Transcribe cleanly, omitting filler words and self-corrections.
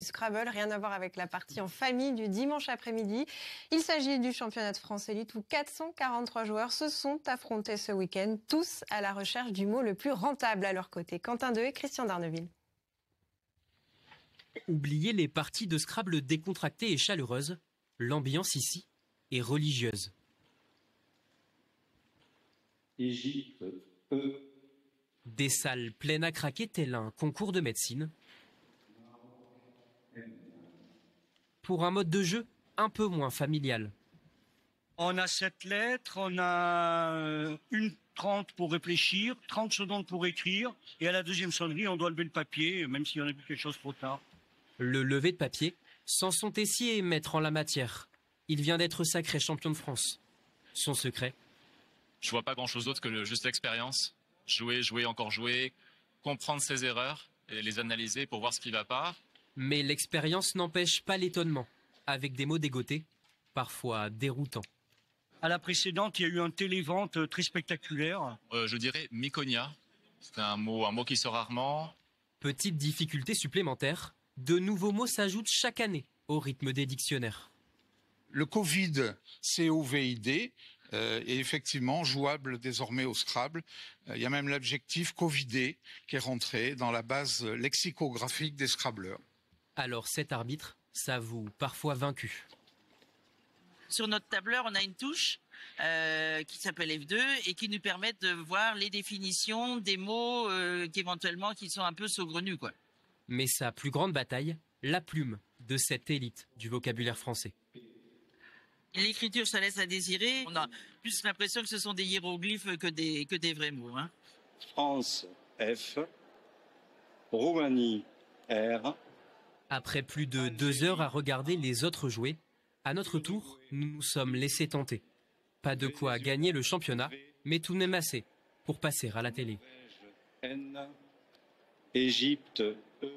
Scrabble, rien à voir avec la partie en famille du dimanche après-midi. Il s'agit du championnat de France élite où 443 joueurs se sont affrontés ce week-end, tous à la recherche du mot le plus rentable à leur côté. Quentin Deux et Christian Darneville. Oubliez les parties de Scrabble décontractées et chaleureuses, l'ambiance ici est religieuse. Égypte, Des salles pleines à craquer tel un concours de médecine. Pour un mode de jeu un peu moins familial. On a 7 lettres, on a 1:30 pour réfléchir, 30 secondes pour écrire, et à la deuxième sonnerie, on doit lever le papier, même si on a vu quelque chose trop tard. Le lever de papier, sans son tessier et maître en la matière. Il vient d'être sacré champion de France. Son secret? Je vois pas grand-chose d'autre que juste l'expérience. Jouer, jouer, encore jouer, comprendre ses erreurs et les analyser pour voir ce qui va pas. Mais l'expérience n'empêche pas l'étonnement, avec des mots dégotés, parfois déroutants. À la précédente, il y a eu un télévente très spectaculaire. Je dirais Mykonia. C'est un mot qui sort rarement. Petite difficulté supplémentaire, de nouveaux mots s'ajoutent chaque année au rythme des dictionnaires. Le Covid, C-O-V-I-D, est effectivement jouable désormais au Scrabble. Il y a même l'adjectif Covidé qui est rentré dans la base lexicographique des Scrabbleurs. Alors cet arbitre s'avoue parfois vaincu. Sur notre tableur, on a une touche qui s'appelle F2 et qui nous permet de voir les définitions des mots qui sont un peu saugrenus, quoi. Mais sa plus grande bataille, la plume de cette élite du vocabulaire français. L'écriture, ça laisse à désirer. On a plus l'impression que ce sont des hiéroglyphes que des vrais mots. Hein. France, F, Roumanie, R. Après plus de 2 heures à regarder les autres jouer, à notre tour, nous nous sommes laissés tenter. Pas de quoi gagner le championnat, mais tout de même assez pour passer à la télé. N, Égypte, E.